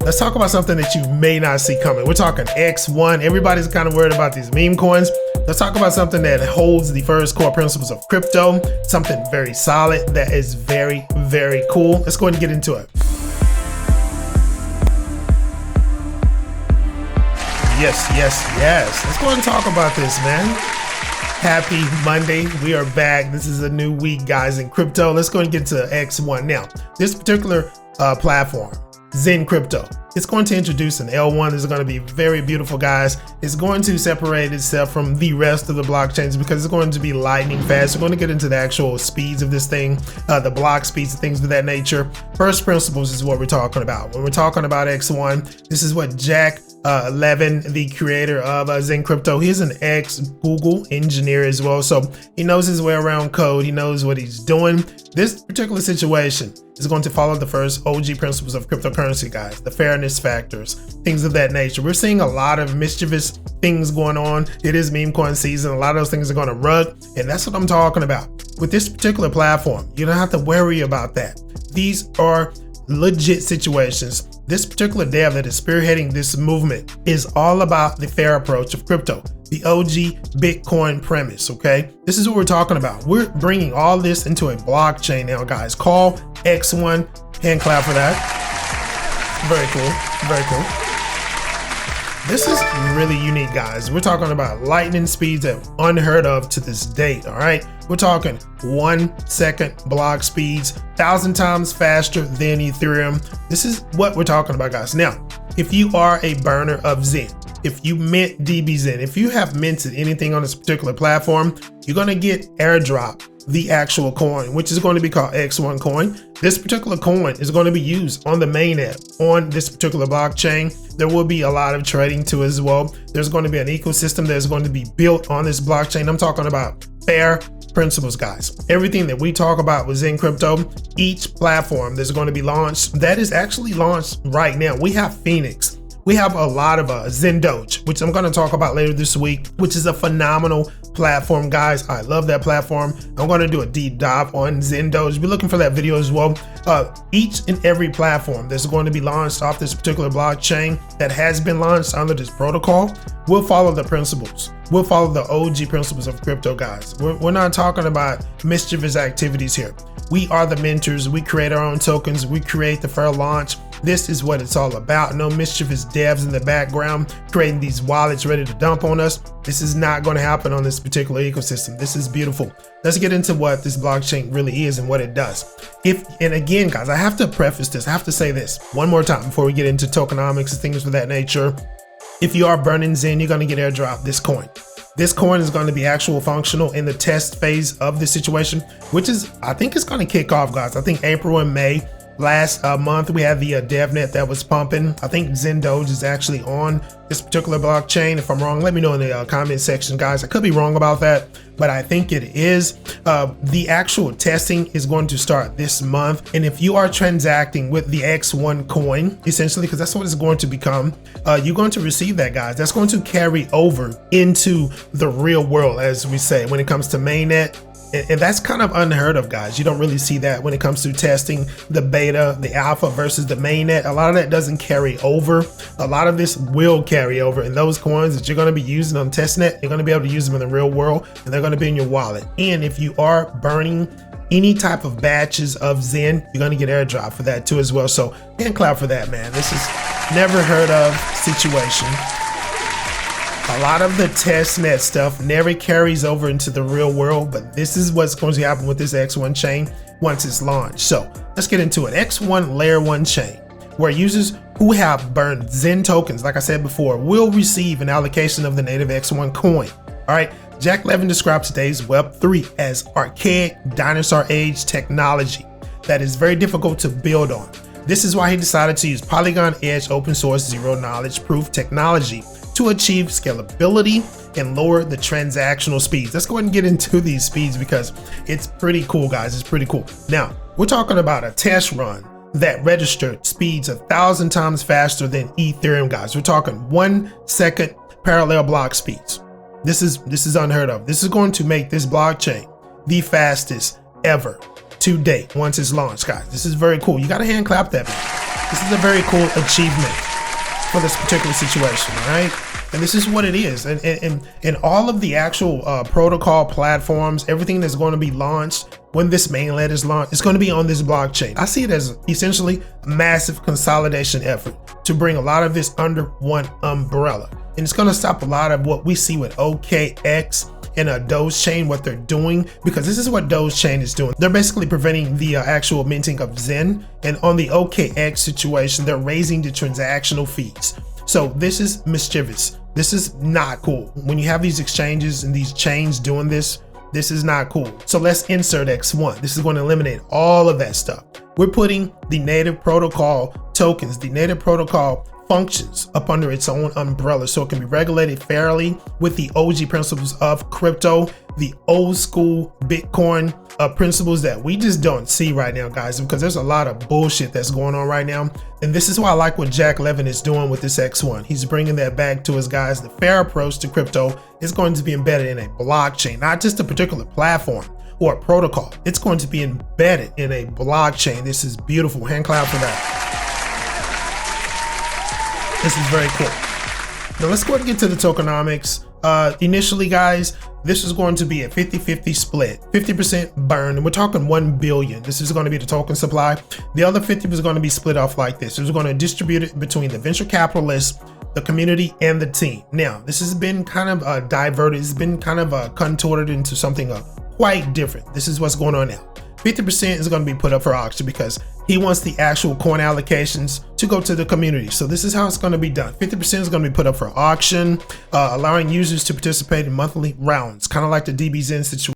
let's talk about something that you may not see coming. We're talking X1. Everybody's kind of worried about these meme coins. Let's talk about something that holds the first core principles of crypto, something very solid that is very, very cool. Let's go ahead and get into it. Yes. Let's go ahead and talk about this, man. Happy Monday. We are back. This is a new week, guys, in crypto. Let's go and get to X1 now. This particular platform, Xen Crypto, it's going to introduce an L1. This is going to be very beautiful, guys. It's going to separate itself from the rest of the blockchains because it's going to be lightning fast. We're going to get into the actual speeds of this thing, the block speeds and things of that nature. First principles is what we're talking about. When we're talking about X1, this is what Jack Levin, the creator of Xen Crypto, he's an ex-Google engineer as well, so he knows his way around code. He knows what he's doing. This particular situation is going to follow the first OG principles of cryptocurrency, guys, the fairness factors, things of that nature. We're seeing a lot of mischievous things going on. It is meme coin season. A lot of those things are going to rug, and that's what I'm talking about. With this particular platform, you don't have to worry about that. These are legit situations. This particular dev that is spearheading this movement is all about the fair approach of crypto, the OG Bitcoin premise, okay? This is what we're talking about. We're bringing all this into a blockchain now, guys. Call X1, hand clap for that. Very cool. This is really unique, guys. We're talking about lightning speeds that are unheard of to this date, all right? We're talking 1 second block speeds, 1,000 times faster than Ethereum. This is what we're talking about, guys. Now, if you are a burner of Xen, if you mint DBZen, if you have minted anything on this particular platform, you're gonna get airdrop the actual coin, which is going to be called X1 coin. This particular coin is going to be used on the mainnet on this particular blockchain. There will be a lot of trading too as well. There's going to be an ecosystem that's going to be built on this blockchain. I'm talking about fair principles, guys. Everything that we talk about with Xen Crypto, each platform that's going to be launched, that is actually launched right now. We have Phoenix. We have a lot of Xen Doge, which I'm going to talk about later this week, which is a phenomenal platform, guys. I love that platform. I'm going to do a deep dive on Xen Doge. Be looking for that video as well. Each and every platform that's going to be launched off this particular blockchain that has been launched under this protocol will follow the principles. We'll follow the OG principles of crypto, guys. We're not talking about mischievous activities here. We are the mentors. We create our own tokens. We create the fair launch. This is what it's all about. No mischievous devs in the background creating these wallets ready to dump on us. This is not going to happen on this particular ecosystem. This is beautiful. Let's get into what this blockchain really is and what it does. And again, guys, I have to preface this. I have to say this one more time before we get into tokenomics and things of that nature. If you are burning Xen, you're going to get airdrop this coin. This coin is going to be actual functional in the test phase of the situation, which is, I think it's going to kick off, guys. I think April and May. Last month, we had the DevNet that was pumping. I think Xen Doge is actually on this particular blockchain. If I'm wrong, let me know in the comment section, guys. I could be wrong about that, but I think it is. The actual testing is going to start this month. And if you are transacting with the X1 coin, essentially, because that's what it's going to become, you're going to receive that, guys. That's going to carry over into the real world, as we say, when it comes to mainnet. And that's kind of unheard of, guys. You don't really see that when it comes to testing the beta, the alpha versus the mainnet. A lot of that doesn't carry over. A lot of this will carry over, and those coins that you're going to be using on testnet, you're going to be able to use them in the real world, and they're going to be in your wallet. And if you are burning any type of batches of Xen, you're going to get airdrop for that too as well. So hand clap for that, man. This is never heard of situation. A lot of the testnet stuff never carries over into the real world, but this is what's going to happen with this X1 chain once it's launched. So let's get into it. X1 layer 1 chain, where users who have burned Xen tokens, like I said before, will receive an allocation of the native X1 coin. All right, Jack Levin describes today's Web3 as archaic dinosaur age technology that is very difficult to build on. This is why he decided to use Polygon Edge open source zero knowledge proof technology to achieve scalability and lower the transactional speeds. Let's go ahead and get into these speeds because it's pretty cool, guys. It's pretty cool. Now, we're talking about a test run that registered speeds 1,000 times faster than Ethereum, guys. We're talking 1 second parallel block speeds. This is unheard of. This is going to make this blockchain the fastest ever to date once it's launched, guys. This is very cool. You got to hand clap that, man. This is a very cool achievement for this particular situation, all right? And this is what it is. And all of the actual protocol platforms, everything that's going to be launched when this mainnet is launched, it's going to be on this blockchain. I see it as essentially a massive consolidation effort to bring a lot of this under one umbrella. And it's going to stop a lot of what we see with OKX and Dogechain, what they're doing, because this is what Dogechain is doing. They're basically preventing the actual minting of Xen, and on the OKX situation, they're raising the transactional fees. So this is mischievous. This is not cool. When you have these exchanges and these chains doing this, this is not cool. So let's insert X1. This is going to eliminate all of that stuff. We're putting the native protocol tokens, the native protocol functions up under its own umbrella so it can be regulated fairly with the OG principles of crypto, the old school Bitcoin principles that we just don't see right now, guys, because there's a lot of bullshit that's going on right now. And this is why I like what Jack Levin is doing with this X1. He's bringing that back to his guys. The fair approach to crypto is going to be embedded in a blockchain, not just a particular platform or a protocol. It's going to be embedded in a blockchain. This is beautiful. Hand clap for that. This is very cool. Now let's go ahead and get to the tokenomics. Initially, guys, this is going to be a 50-50 split, 50% burn, and we're talking 1 billion. This is going to be the token supply. The other 50 is going to be split off like this. We're going to distribute it between the venture capitalists, the community, and the team. Now, this has been kind of diverted. It's been kind of contorted into something quite different. This is what's going on now. 50% is going to be put up for auction because he wants the actual coin allocations to go to the community. So this is how it's going to be done. 50% is going to be put up for auction, allowing users to participate in monthly rounds, kind of like the DBZen situation.